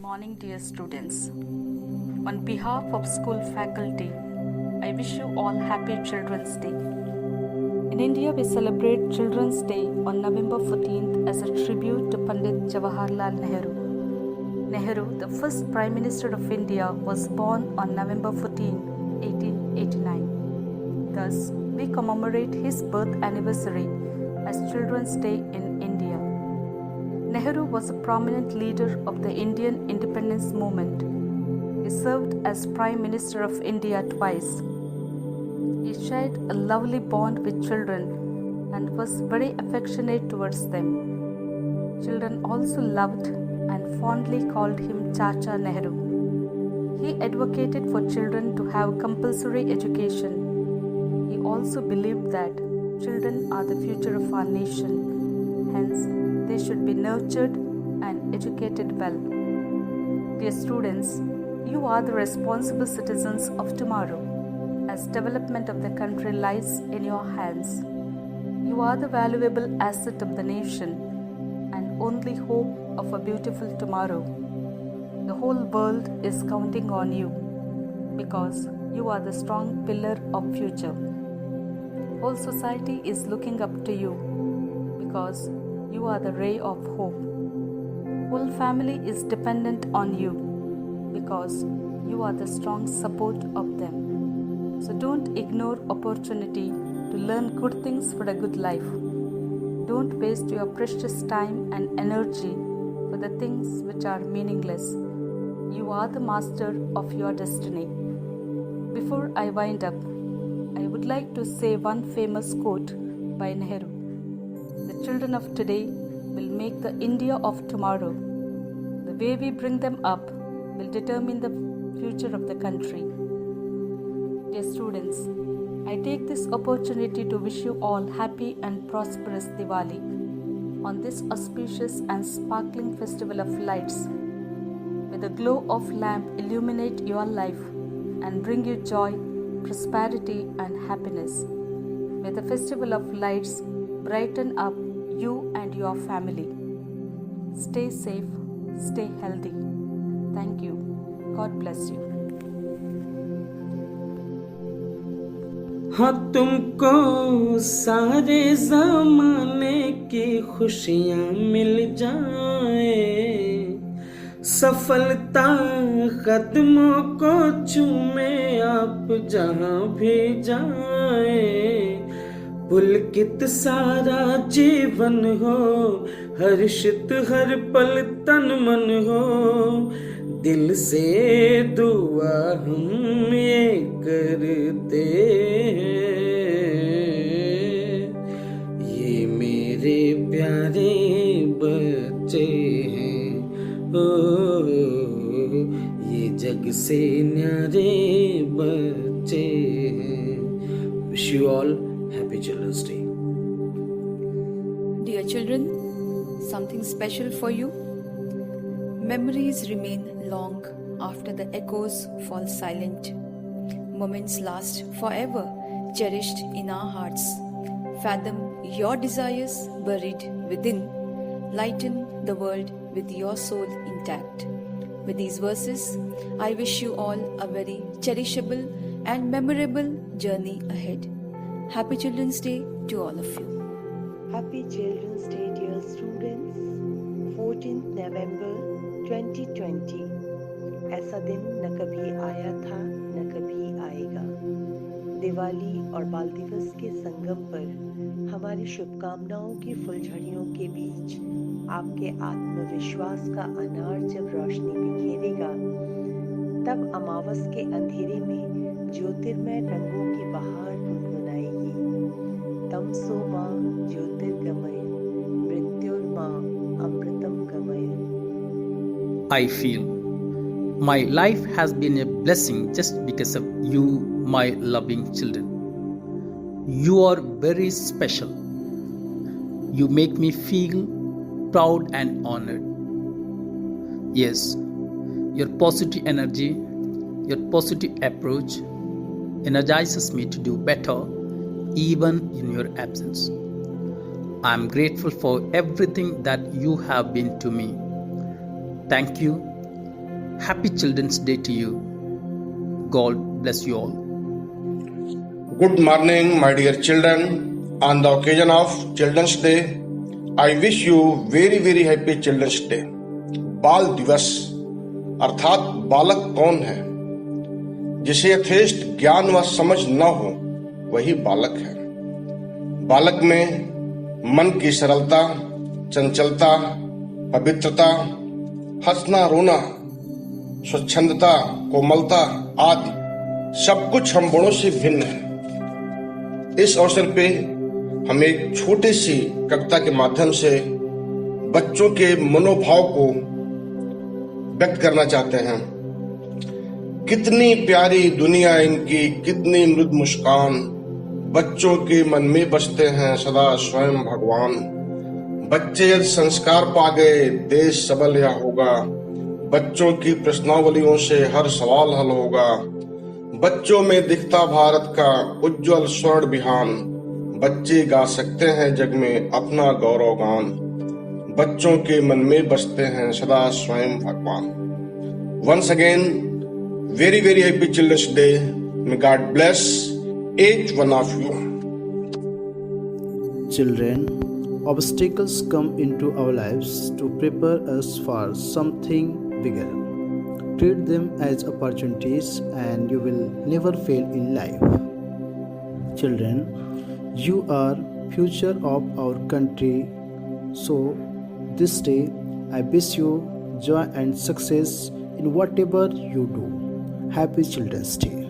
Morning, dear students. On behalf of school faculty, I wish you all happy Children's Day. In India, we celebrate Children's Day on November 14th as a tribute to Pandit Jawaharlal Nehru. Nehru, the first Prime Minister of India, was born on November 14, 1889. Thus, we commemorate his birth anniversary as Children's Day in India. Nehru was a prominent leader of the Indian independence movement. He served as Prime Minister of India twice. He shared a lovely bond with children and was very affectionate towards them. Children also loved and fondly called him Chacha Nehru. He advocated for children to have compulsory education. He also believed that children are the future of our nation. Hence, they should be nurtured and educated well. Dear students, you are the responsible citizens of tomorrow, as development of the country lies in your hands. You are the valuable asset of the nation and only hope of a beautiful tomorrow. The whole world is counting on you because you are the strong pillar of future. Whole society is looking up to you because you are the ray of hope. Whole family is dependent on you because you are the strong support of them. So don't ignore opportunity to learn good things for a good life. Don't waste your precious time and energy for the things which are meaningless. You are the master of your destiny. Before I wind up, I would like to say one famous quote by Nehru. The children of today will make the India of tomorrow. The way we bring them up will determine the future of the country. Dear students, I take this opportunity to wish you all happy and prosperous Diwali on this auspicious and sparkling festival of lights. May the glow of lamp illuminate your life and bring you joy, prosperity and happiness. May the festival of lights brighten up you and your family. Stay safe, stay healthy. Thank you. God bless you. हाँ, तुमको सारे ज़माने की खुशियाँ मिल जाए, सफलता कदमों को चूमे आप जहाँ भी जाए, पुलकित सारा जीवन हो, हर्षित हर पल तन मन हो, दिल से दुआ हम ये करते हैं, ये मेरे प्यारे बच्चे हैं, ओ ये जग से न्यारे बच्चे हैं. Wish you all Happy Children's Day. Dear children, something special for you. Memories remain long after the echoes fall silent. Moments last forever, cherished in our hearts. Fathom your desires buried within. Lighten the world with your soul intact. With these verses, I wish you all a very cherishable and memorable journey ahead. Happy Children's Day to all of you. Happy Children's Day, dear students. 14th November 2020. ऐसा दिन न कभी आया था न कभी आएगा. दिवाली और बाल दिवस के संगम पर हमारी शुभकामनाओं की फुलझड़ियों के बीच आपके आत्मविश्वास का अनार जब रोशनी बिखेरेगा, तब अमावस के अंधेरे में ज्योतिर्मय रंगों की बहार गुनगुनाएगी. तमसो मां ज्योतिर्गमय, मृत्युर्मा अमृतम गमय. I feel my life has been a blessing just because of you, my loving children. You are very special. You make me feel proud and honored. Yes, your positive energy, your positive approach energizes me to do better even in your absence. I am grateful for everything that you have been to me. Thank you, Happy Children's Day to you. God bless you all. Good morning, my dear children. On the occasion of Children's Day, I wish you very very happy Children's Day. बाल दिवस अर्थात बालक कौन है? जिसे यथेष्ट ज्ञान व समझ न हो वही बालक है। बालक में मन की सरलता, चंचलता, पवित्रता, हंसना रोना, स्वच्छंदता, कोमलता आदि सब कुछ हम बड़ों से भिन्न है। इस अवसर पे हम एक छोटी सी कविता के माध्यम से बच्चों के मनोभाव को व्यक्त करना चाहते हैं। कितनी प्यारी दुनिया इनकी, कितनी मृदु मुस्कान, बच्चों के मन में बसते हैं सदा स्वयं भगवान। बच्चे यदि संस्कार पा गए देश सबल या होगा, बच्चों की प्रश्नावलियों से हर सवाल हल होगा। बच्चों में दिखता भारत का उज्जवल स्वर्ण बिहान, बच्चे गा सकते हैं जग में अपना गौरव गान। बच्चों के मन में बसते हैं सदा स्वयं भगवान। Once again, very very happy Children's Day. May God bless each one of you. Children, obstacles come into our lives to prepare us for something bigger. Treat them as opportunities and you will never fail in life. Children, you are future of our country. So this day I wish you joy and success in whatever you do. Happy Children's Day.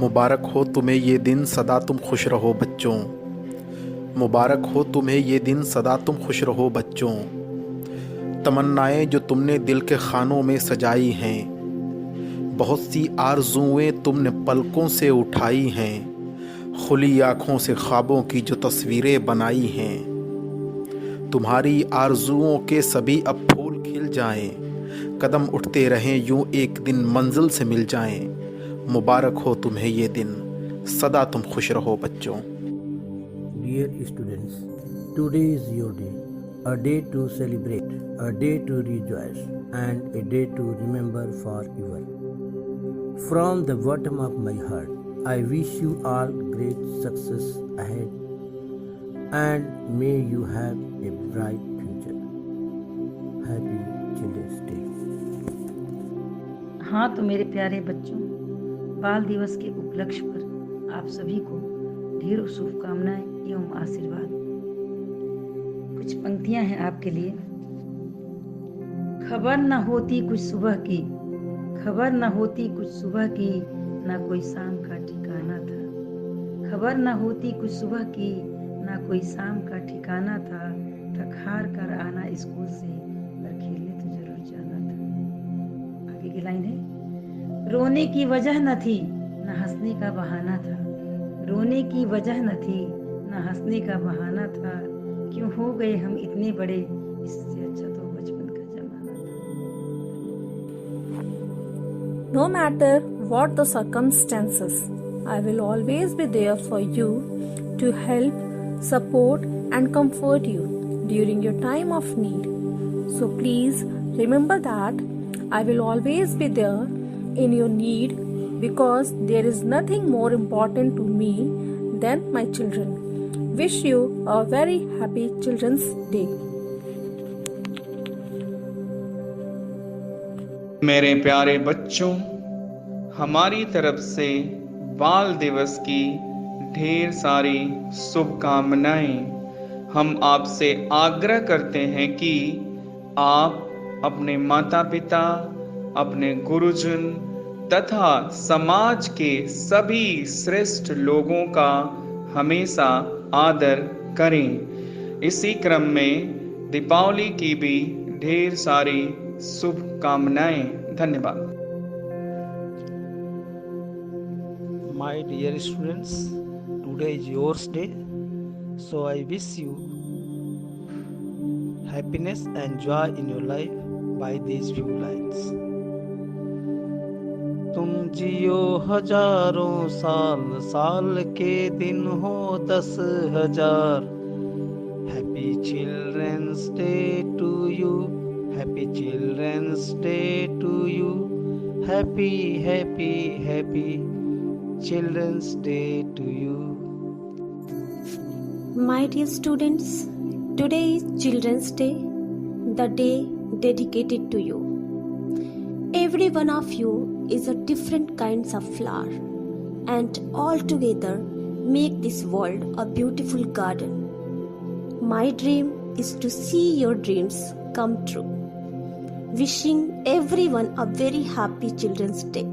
मुबारक हो तुम्हें ये दिन, सदा तुम खुश रहो बच्चों। मुबारक हो तुम्हें ये दिन, सदा तुम खुश रहो बच्चों। तमन्नाएं जो तुमने दिल के खानों में सजाई हैं, बहुत सी आरज़ुएं तुमने पलकों से उठाई हैं, खुली आँखों से ख्वाबों की जो तस्वीरें बनाई हैं। तुम्हारी आरज़ुओं के सभी अब फूल खिल जाएं, कदम उठते रहें यूं एक दिन मंजिल से मिल जाएं। मुबारक हो तुम्हें ये दिन, सदा तुम खुश रहो बच्चों। Dear students, today is your day, a day to celebrate, a day to rejoice, and a day to remember forever. From the bottom of my heart, I wish you all great success ahead, and may you have a bright future. Happy Children's Day. हाँ तो मेरे प्यारे बच्चों, बाल दिवस के उपलक्ष्य पर आप सभी को ढेरों शुभकामनाएं एवं आशीर्वाद। कुछ पंक्तियां हैं आपके लिए। खबर न होती कुछ सुबह की, खबर न होती कुछ सुबह की, ना कोई शाम का ठिकाना था। खबर न होती कुछ सुबह की, ना कोई शाम का ठिकाना था। थक हार कर आना स्कूल से, पर खेलने तो जरूर जाना था। आगे की लाइन है, रोने की वजह न थी न हंसने का बहाना था। रोने की वजह न थी न हंसने का बहाना था। क्यों हो गए हम इतने बड़े, इससे अच्छा तो बचपन का जमाना था। No matter what the circumstances, I will always be there for you to help, support and comfort you during your time of need. So please remember that I will always be there in your need, because there is nothing more important to me than my children. Wish you a very happy Children's Day. मेरे प्यारे बच्चों, हमारी तरफ से बाल दिवस की ढेर सारी शुभकामनाएं। हम आपसे आग्रह करते हैं कि आप अपने माता पिता, अपने गुरुजन तथा समाज के सभी श्रेष्ठ लोगों का हमेशा आदर करें। इसी क्रम में दीपावली की भी ढेर सारी शुभकामनाएं। धन्यवाद। My dear students, today is your day, so I wish you happiness and joy in your life by these few lines. तुम जियो हजारों साल, साल के दिन हो 10,000। Happy Children's Day to you, Happy Children's Day to you. Happy, happy, happy Children's Day to you. My dear students, today is Children's Day, the day dedicated to you. Every one of you is a different kinds of flower, and all together make this world a beautiful garden. My dream is to see your dreams come true. Wishing everyone a very happy Children's Day.